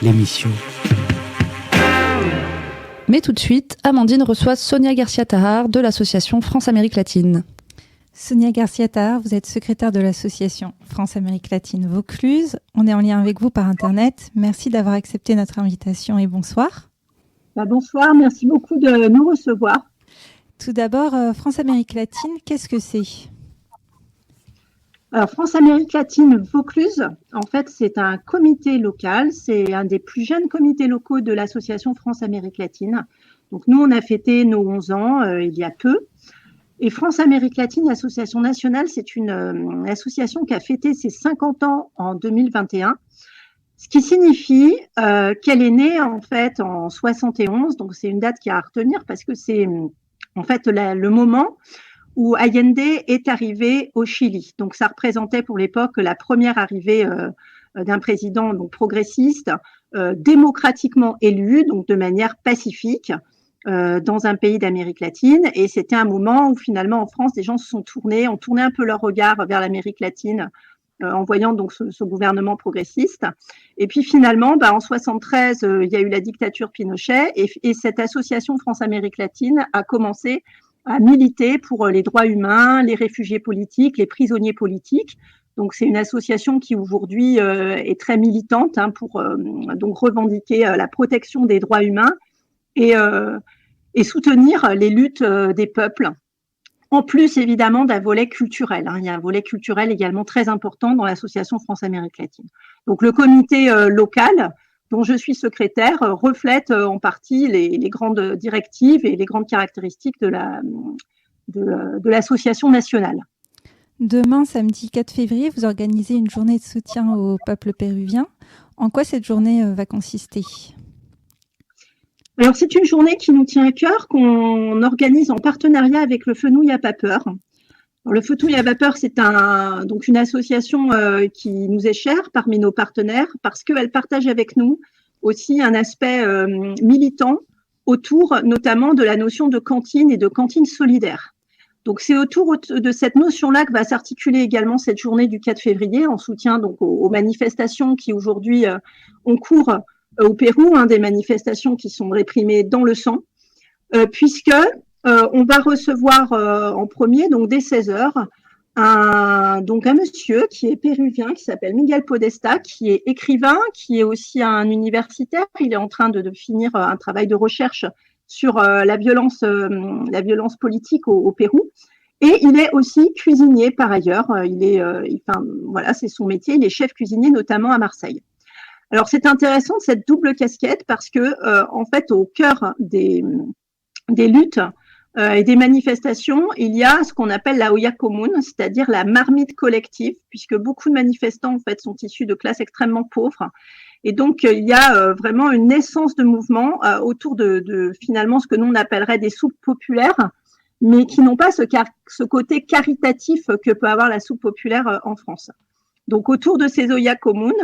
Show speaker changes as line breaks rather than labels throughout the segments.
l'émission.
Mais tout de suite, Amandine reçoit Sonia Garcia-Tahar de l'association France-Amérique latine.
Sonia Garcia-Tahar, vous êtes secrétaire de l'association France-Amérique latine Vaucluse. On est en lien avec vous par Internet. Merci d'avoir accepté notre invitation et bonsoir.
Bonsoir, merci beaucoup de nous recevoir.
Tout d'abord, France-Amérique latine, qu'est-ce que c'est ?
Alors, France-Amérique latine Vaucluse, en fait, c'est un comité local. C'est un des plus jeunes comités locaux de l'association France-Amérique latine. Donc, nous, on a fêté nos 11 ans il y a peu. Et France-Amérique latine, l'association nationale, c'est une association qui a fêté ses 50 ans en 2021. Ce qui signifie qu'elle est née en fait en 71, donc c'est une date qui a à retenir parce que c'est en fait le moment où Allende est arrivé au Chili. Donc ça représentait pour l'époque la première arrivée d'un président donc progressiste, démocratiquement élu, donc de manière pacifique, dans un pays d'Amérique latine. Et c'était un moment où finalement en France, des gens se sont tournés, ont tourné un peu leur regard vers l'Amérique latine, en voyant donc ce gouvernement progressiste. Et puis finalement, en 73, il y a eu la dictature Pinochet et cette association France-Amérique latine a commencé à militer pour les droits humains, les réfugiés politiques, les prisonniers politiques. Donc c'est une association qui aujourd'hui est très militante pour donc revendiquer la protection des droits humains et soutenir les luttes des peuples. En plus, évidemment, d'un volet culturel. Il y a un volet culturel également très important dans l'association France-Amérique latine. Donc, le comité local, dont je suis secrétaire, reflète en partie les grandes directives et les grandes caractéristiques de l'association nationale.
Demain, samedi 4 février, vous organisez une journée de soutien au peuple péruvien. En quoi cette journée va consister ?
Alors, c'est une journée qui nous tient à cœur, qu'on organise en partenariat avec le Fenouil à Vapeur. Alors, le Fenouil à Vapeur, c'est donc une association qui nous est chère parmi nos partenaires parce qu'elle partage avec nous aussi un aspect militant autour notamment de la notion de cantine et de cantine solidaire. Donc, c'est autour de cette notion-là que va s'articuler également cette journée du 4 février en soutien donc aux manifestations qui aujourd'hui ont cours au Pérou, des manifestations qui sont réprimées dans le sang, puisque on va recevoir en premier, donc dès 16h, un monsieur qui est péruvien, qui s'appelle Miguel Podestá, qui est écrivain, qui est aussi un universitaire. Il est en train de finir un travail de recherche sur la violence politique au Pérou. Et il est aussi cuisinier par ailleurs. C'est son métier. Il est chef cuisinier, notamment à Marseille. Alors, c'est intéressant cette double casquette parce que, en fait, au cœur des luttes et des manifestations, il y a ce qu'on appelle la olla común, c'est-à-dire la marmite collective, puisque beaucoup de manifestants, en fait, sont issus de classes extrêmement pauvres. Et donc, il y a vraiment une naissance de mouvement autour de finalement ce que nous on appellerait des soupes populaires, mais qui n'ont pas ce côté caritatif que peut avoir la soupe populaire en France. Donc, autour de ces olla común,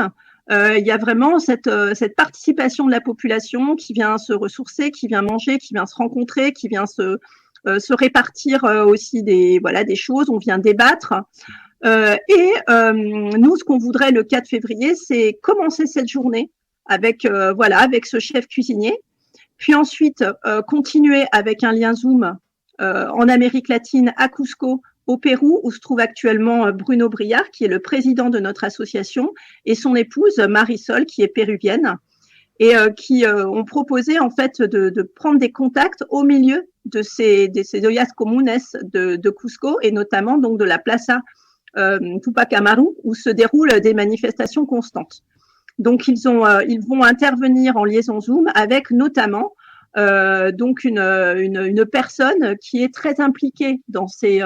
il y a vraiment cette participation de la population qui vient se ressourcer, qui vient manger, qui vient se rencontrer, qui vient se répartir aussi des choses. On vient débattre. Nous, ce qu'on voudrait le 4 février, c'est commencer cette journée avec ce chef cuisinier, puis ensuite continuer avec un lien Zoom en Amérique latine à Cusco, au Pérou, où se trouve actuellement Bruno Briard, qui est le président de notre association, et son épouse Marisol, qui est péruvienne, et qui ont proposé en fait de prendre des contacts au milieu de ces ollas comunes de Cusco, et notamment donc de la Plaza Tupac Amaru, où se déroulent des manifestations constantes. Donc ils vont intervenir en liaison Zoom avec notamment donc une personne qui est très impliquée dans ces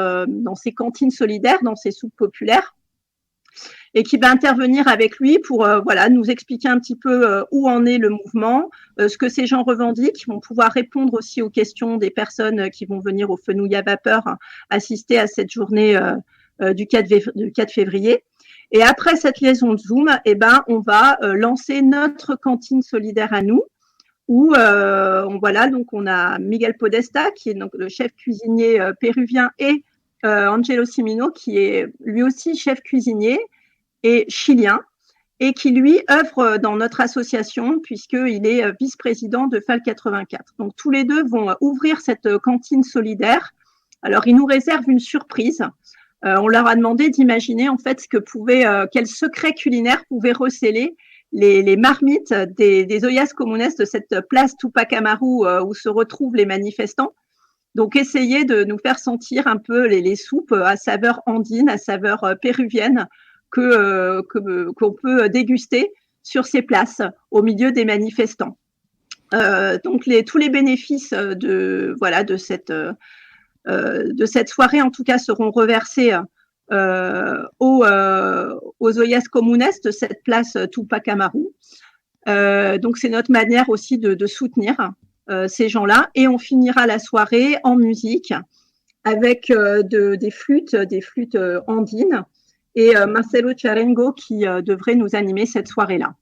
cantines solidaires, dans ces soupes populaires, et qui va intervenir avec lui pour nous expliquer un petit peu où en est le mouvement, ce que ces gens revendiquent. Ils vont pouvoir répondre aussi aux questions des personnes qui vont venir au Fenouil à Vapeur assister à cette journée du 4 février. Et après cette liaison de Zoom, on va lancer notre cantine solidaire à nous, où on a Miguel Podestá, qui est donc le chef cuisinier péruvien, et Angelo Simino, qui est lui aussi chef cuisinier et chilien. et qui, lui, œuvre dans notre association puisqu'il est vice-président de FAL 84. Donc, tous les deux vont ouvrir cette cantine solidaire. Alors, ils nous réservent une surprise. On leur a demandé d'imaginer, en fait, quel secret culinaire pouvait recéler les marmites des ollas comunes de cette place Tupac Amaru où se retrouvent les manifestants. Donc, essayer de nous faire sentir un peu les soupes à saveur andine, à saveur péruvienne, qu'on peut déguster sur ces places au milieu des manifestants. Donc tous les bénéfices de cette soirée en tout cas seront reversés aux ollas comunes de cette place Tupac Amaru. Donc c'est notre manière aussi de soutenir ces gens-là, et on finira la soirée en musique avec des flûtes andines, et Marcelo Charengo qui devrait nous animer cette soirée-là.